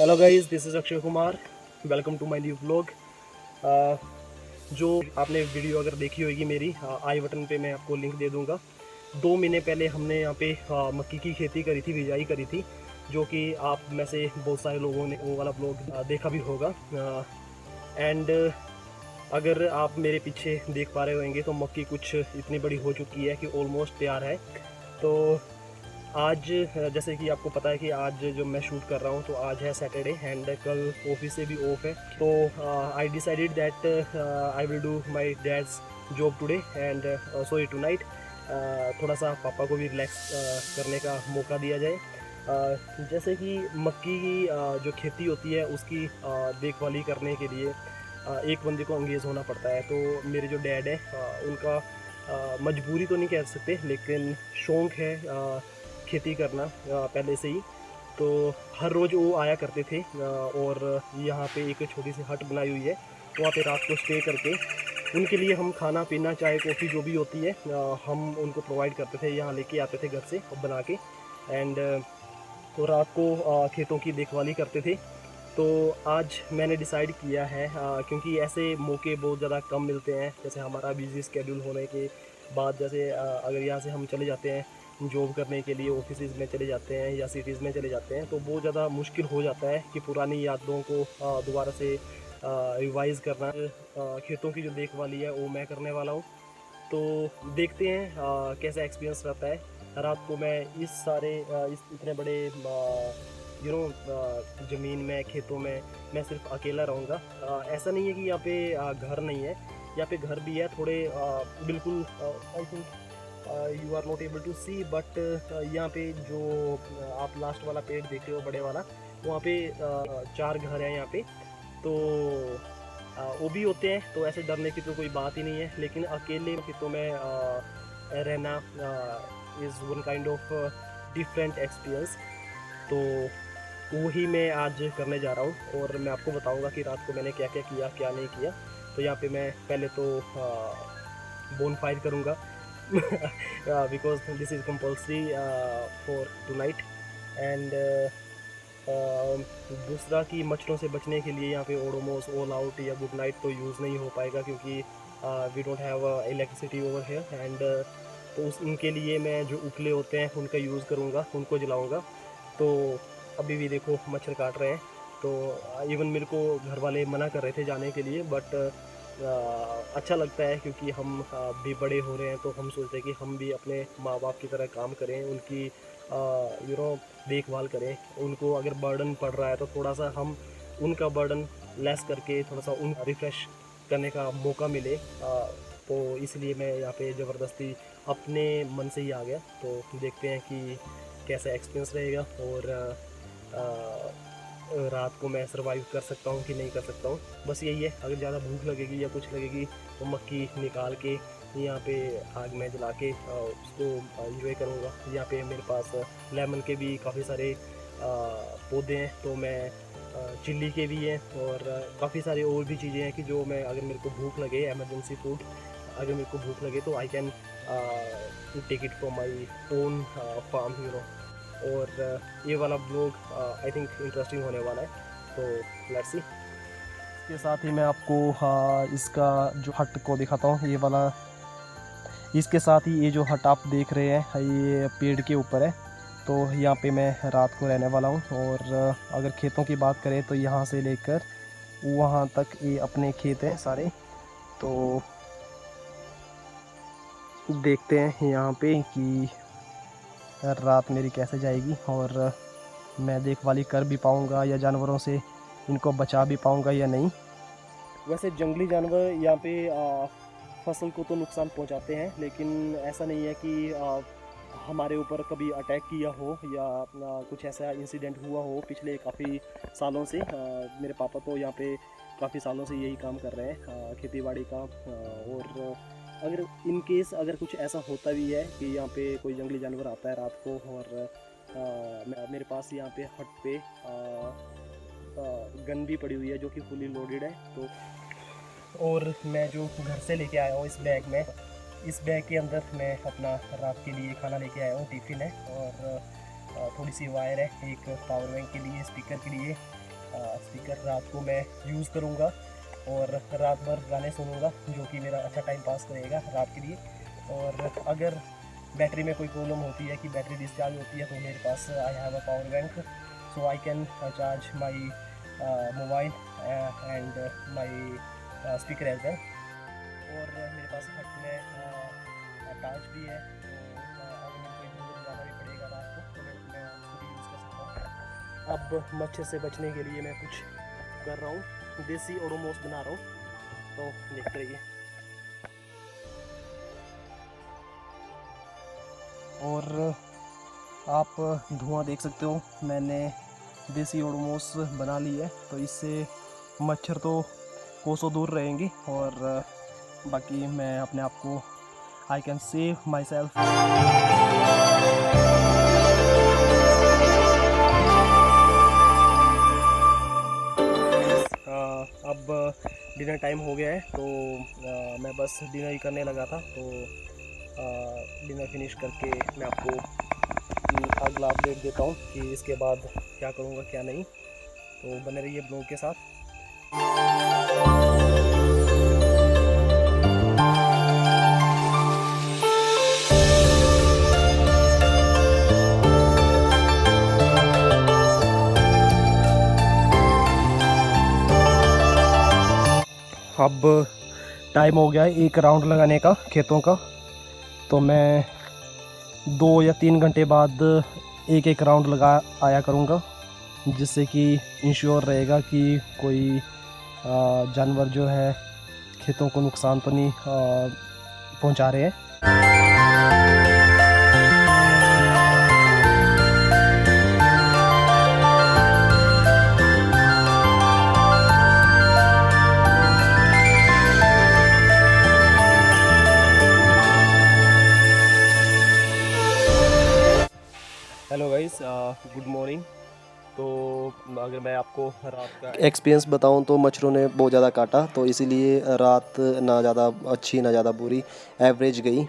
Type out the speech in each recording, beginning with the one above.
Hello guys, this is Akshay Kumar. Welcome to my new vlog. जो आपने video अगर देखी होगी मेरी, आई बटन पे मैं आपको लिंक दे दूंगा। 2 महीने पहले हमने यहाँ पे मक्की की खेती करी थी, बिजाई करी थी, जो कि आप में से बहुत सारे लोगों ने वो वाला ब्लॉग देखा भी होगा। एंड अगर आप मेरे पीछे देख पा रहे होंगे तो मक्की कुछ इतनी बड़ी हो चुकी है कि ऑलमोस्ट तैयार है। तो आज जैसे कि आपको पता है कि आज जो मैं शूट कर रहा हूँ, तो आज है सैटरडे एंड कल ऑफिस से भी ऑफ है। तो I decided that I will do my dad's job today and sorry tonight. थोड़ा सा पापा को भी रिलैक्स करने का मौका दिया जाए। जैसे कि मक्की की जो खेती होती है उसकी देखभाली करने के लिए एक बंदे को अंगेज होना पड़ता है। तो मेरे जो डैड है उनका मजबूरी तो नहीं कह सकते, लेकिन शौक़ है खेती करना पहले से ही। तो हर रोज़ वो आया करते थे और यहाँ पे एक छोटी सी हट बनाई हुई है, तो वहाँ पे रात को स्टे करके उनके लिए हम खाना पीना चाय कॉफ़ी जो भी होती है हम उनको प्रोवाइड करते थे, यहाँ लेके आते थे घर से बना के। एंड तो रात को खेतों की देखभाली करते थे। तो आज मैंने डिसाइड किया है क्योंकि ऐसे मौके बहुत ज़्यादा कम मिलते हैं। जैसे हमारा बिजी स्केड्यूल होने के बाद, जैसे अगर यहाँ से हम चले जाते हैं जॉब करने के लिए, ऑफिस में चले जाते हैं या सिटीज़ में चले जाते हैं, तो बहुत ज़्यादा मुश्किल हो जाता है कि पुरानी यादों को दोबारा से रिवाइज़ करना। खेतों की जो देखभाली है वो मैं करने वाला हूँ। तो देखते हैं कैसा एक्सपीरियंस रहता है। रात को मैं इस सारे इस इतने बड़े ज़मीन में, खेतों में मैं सिर्फ अकेला रहूँगा। ऐसा नहीं है कि यहाँ पे घर नहीं है, यहाँ पे घर भी है थोड़े बिल्कुल। I think you are not able to see, but यहाँ पे जो आप लास्ट वाला पेड़ देख रहे हो बड़े वाला, वहाँ पे 4 घर हैं यहाँ पे। तो वो भी होते हैं, तो ऐसे डरने की तो कोई बात ही नहीं है। लेकिन अकेले खेतों में रहना is one kind of different experience. तो वही मैं आज करने जा रहा हूँ और मैं आपको बताऊँगा कि रात को मैंने क्या क्या किया, क्या नहीं किया। तो यहाँ पे मैं पहले तो बोनफायर करूँगा because this is compulsory for tonight. And दूसरा कि मच्छरों से बचने के लिए यहाँ पे ओडोमॉस, ऑल आउट या गुड नाइट तो यूज़ नहीं हो पाएगा, क्योंकि we don't have electricity over here. And तो उनके लिए मैं जो उपले होते हैं उनका यूज़ करूँगा, उनको जलाऊँगा। तो अभी भी देखो मच्छर काट रहे हैं। तो इवन मेरे को घर वाले मना कर रहे थे जाने के लिए, बट अच्छा लगता है क्योंकि हम भी बड़े हो रहे हैं, तो हम सोचते हैं कि हम भी अपने माँ बाप की तरह काम करें, उनकी देखभाल करें। उनको अगर बर्डन पड़ रहा है तो थोड़ा सा हम उनका बर्डन लेस करके थोड़ा सा उन रिफ़्रेश करने का मौका मिले। तो इसलिए मैं यहाँ पे ज़बरदस्ती अपने मन से ही आ गया। तो देखते हैं कि कैसा एक्सपीरियंस रहेगा और रात को मैं सर्वाइव कर सकता हूँ कि नहीं कर सकता हूँ। बस यही है, अगर ज़्यादा भूख लगेगी या कुछ लगेगी तो मक्की निकाल के यहाँ पे आग में जला के उसको इंजॉय करूँगा। यहाँ पे मेरे पास लेमन के भी काफ़ी सारे पौधे हैं, तो मैं चिल्ली के भी हैं और काफ़ी सारी और भी चीज़ें हैं कि जो मैं, अगर मेरे को भूख लगे, इमरजेंसी फूड अगर मेरे को भूख लगे तो I can take it from my own farm और ये वाला ब्लॉग आई थिंक इंटरेस्टिंग होने वाला है। तो लेट्स सी। इसके साथ ही मैं आपको इसका जो हट को दिखाता हूँ, ये वाला। इसके साथ ही ये जो हट आप देख रहे हैं ये पेड़ के ऊपर है। तो यहाँ पे मैं रात को रहने वाला हूँ। और अगर खेतों की बात करें तो यहाँ से लेकर वहाँ तक ये अपने खेत हैं सारे। तो देखते हैं यहाँ पे कि रात मेरी कैसे जाएगी और मैं देखभाली कर भी पाऊँगा या जानवरों से इनको बचा भी पाऊँगा या नहीं। वैसे जंगली जानवर यहाँ पे फसल को तो नुकसान पहुँचाते हैं, लेकिन ऐसा नहीं है कि हमारे ऊपर कभी अटैक किया हो या कुछ ऐसा इंसिडेंट हुआ हो पिछले काफ़ी सालों से। मेरे पापा तो यहाँ पे काफ़ी सालों से यही काम कर रहे हैं, खेती बाड़ी का। और अगर इन केस अगर कुछ ऐसा होता भी है कि यहाँ पे कोई जंगली जानवर आता है रात को, और मेरे पास यहाँ पे हट पे गन भी पड़ी हुई है जो कि फुली लोडेड है। तो और मैं जो घर से लेके आया हूँ इस बैग के अंदर मैं अपना रात के लिए खाना लेके आया हूँ। टिफ़िन है और थोड़ी सी वायर है, एक पावर बैंक के लिए, स्पीकर के लिए, स्पीकर रात को मैं यूज़ करूँगा और रात भर गाने सुनूँगा, जो कि मेरा अच्छा टाइम पास करेगा रात के लिए। और अगर बैटरी में कोई प्रॉब्लम होती है कि बैटरी डिस्चार्ज होती है, तो मेरे पास I have a power bank, so I can charge my mobile and my speaker as well. और मेरे पास हट में टार्च भी है, तो अगर मेरे को इधर उधर जाना भी पड़ेगा रात को तो मैं उसको भी यूज़ कर सकता हूँ। अब मच्छर से बचने के लिए मैं कुछ कर रहा हूँ, देसी ओडोमॉस बना रहा हूँ, तो देखते रहिए। और आप धुआं देख सकते हो, मैंने देसी ओडोमॉस बना ली है, तो इससे मच्छर तो कोसों दूर रहेंगे और बाकी मैं अपने आप को I can save my self. अब डिनर टाइम हो गया है, तो मैं बस डिनर ही करने लगा था, तो डिनर फिनिश करके मैं आपको अगला अपडेट देता हूँ कि इसके बाद क्या करूँगा क्या नहीं, तो बने रहिए ब्लॉग के साथ। अब टाइम हो गया है एक राउंड लगाने का खेतों का, तो मैं 2 या 3 घंटे बाद एक राउंड लगा आया करूँगा, जिससे कि इंश्योर रहेगा कि कोई जानवर जो है खेतों को नुकसान तो नहीं पहुँचा रहे हैं। Hello guys, good morning. तो अगर मैं आपको रात का एक्सपीरियंस बताऊं तो मच्छरों ने बहुत ज़्यादा काटा, तो इसीलिए रात ना ज़्यादा अच्छी ना ज़्यादा बुरी, एवरेज गई।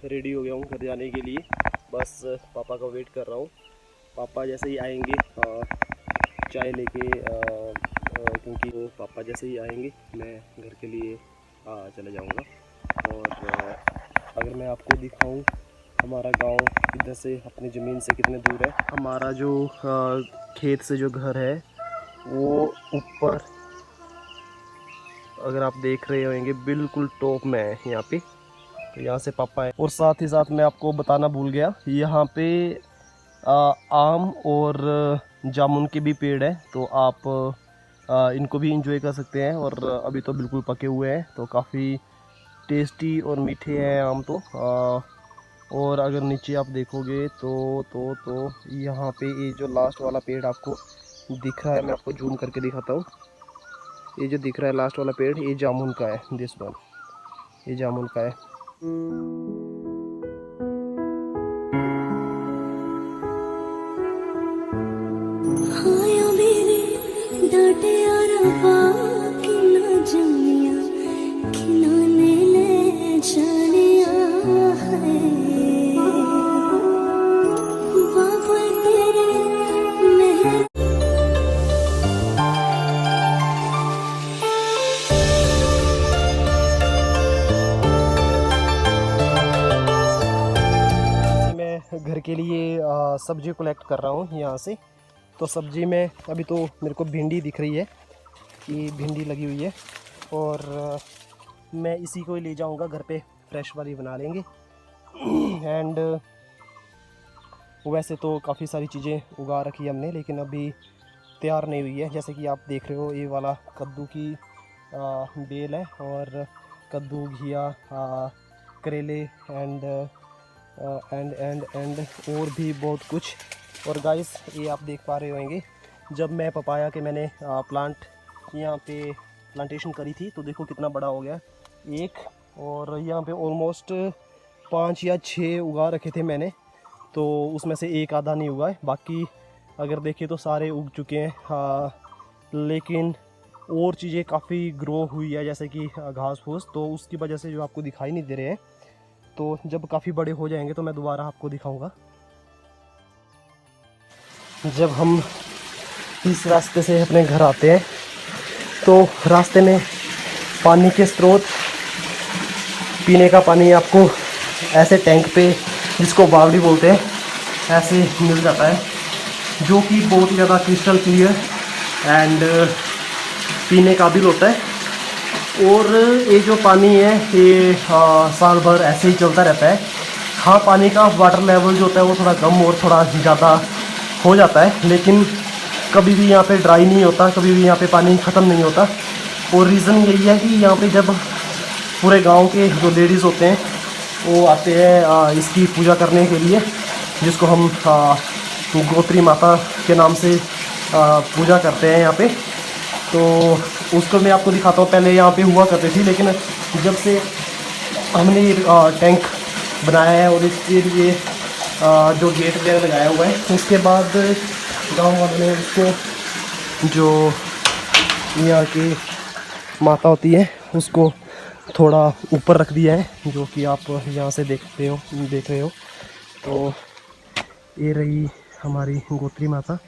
रेडी हो गया हूँ घर जाने के लिए, बस पापा का वेट कर रहा हूँ। पापा जैसे ही आएंगे चाय लेके, क्योंकि वो पापा जैसे ही आएंगे मैं घर के लिए चले जाऊँगा। और अगर मैं आपको दिखाऊँ हमारा गांव इधर से अपनी ज़मीन से कितने दूर है, हमारा जो खेत से जो घर है वो ऊपर, अगर आप देख रहे होंगे बिल्कुल टॉप में है यहाँ पे, तो यहाँ से पापा है। और साथ ही साथ मैं आपको बताना भूल गया, यहाँ पे आम और जामुन के भी पेड़ है, तो आप इनको भी इंजॉय कर सकते हैं। और अभी तो बिल्कुल पके हुए हैं, तो काफ़ी टेस्टी और मीठे हैं आम तो। और अगर नीचे आप देखोगे तो यहाँ पे ये जो लास्ट वाला पेड़ आपको दिख रहा है, मैं आपको जूम करके दिखाता हूँ। ये जो दिख रहा है लास्ट वाला पेड़, ये जामुन का है, दिस वन, ये जामुन का है। घर के लिए सब्जी कलेक्ट कर रहा हूँ यहाँ से, तो सब्जी में अभी तो मेरे को भिंडी दिख रही है, ये भिंडी लगी हुई है, और मैं इसी को ही ले जाऊँगा घर पे, फ्रेश वाली बना लेंगे। एंड वैसे तो काफ़ी सारी चीज़ें उगा रखी है हमने, लेकिन अभी तैयार नहीं हुई है। जैसे कि आप देख रहे हो, ये वाला कद्दू की बेल है, और कद्दू, घिया, करेले एंड और भी बहुत कुछ। और गाइस, ये आप देख पा रहे होंगे, जब मैं पपाया के मैंने प्लांट यहाँ पे प्लांटेशन करी थी, तो देखो कितना बड़ा हो गया एक। और यहाँ पे ऑलमोस्ट 5 या 6 उगा रखे थे मैंने, तो उसमें से एक आधा नहीं उगा है, बाकी अगर देखें तो सारे उग चुके हैं। हाँ, लेकिन और चीज़ें काफ़ी ग्रो हुई है, जैसे कि घास फूस, तो उसकी वजह से जो आपको दिखाई नहीं दे रहे हैं। तो जब काफ़ी बड़े हो जाएंगे तो मैं दोबारा आपको दिखाऊंगा। जब हम इस रास्ते से अपने घर आते हैं तो रास्ते में पानी के स्रोत, पीने का पानी आपको ऐसे टैंक पे, जिसको बावड़ी बोलते हैं, ऐसे मिल जाता है, जो कि बहुत ही ज़्यादा क्रिस्टल क्लियर एंड पीने काबिल होता है। और ये जो पानी है ये साल भर ऐसे ही चलता रहता है। हाँ, पानी का वाटर लेवल जो होता है वो थोड़ा कम और थोड़ा ज़्यादा हो जाता है, लेकिन कभी भी यहाँ पे ड्राई नहीं होता, कभी भी यहाँ पे पानी ख़त्म नहीं होता। और रीज़न यही है कि यहाँ पे जब पूरे गांव के जो लेडीज़ होते हैं वो आते हैं इसकी पूजा करने के लिए, जिसको हम गोत्री माता के नाम से पूजा करते हैं यहाँ पे। तो उसको मैं आपको दिखाता हूँ। पहले यहाँ पे हुआ करती थी, लेकिन जब से हमने ये टैंक बनाया है और इसके लिए जो गेट वगैरह लगाया हुआ है, उसके बाद गांव वालों ने उसको, जो यहाँ की माता होती है, उसको थोड़ा ऊपर रख दिया है, जो कि आप यहाँ से देख रहे हो। तो ये रही हमारी गोत्री माता।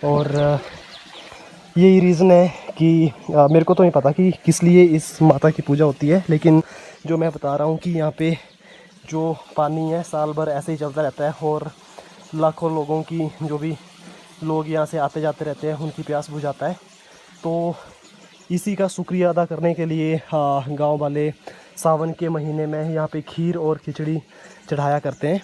और यही रीज़न है कि मेरे को तो नहीं पता कि किस लिए इस माता की पूजा होती है, लेकिन जो मैं बता रहा हूँ कि यहाँ पे जो पानी है साल भर ऐसे ही चलता रहता है, और लाखों लोगों की, जो भी लोग यहाँ से आते जाते रहते हैं, उनकी प्यास बुझाता है। तो इसी का शुक्रिया अदा करने के लिए गांव वाले सावन के महीने में यहाँ पे खीर और खिचड़ी चढ़ाया करते हैं।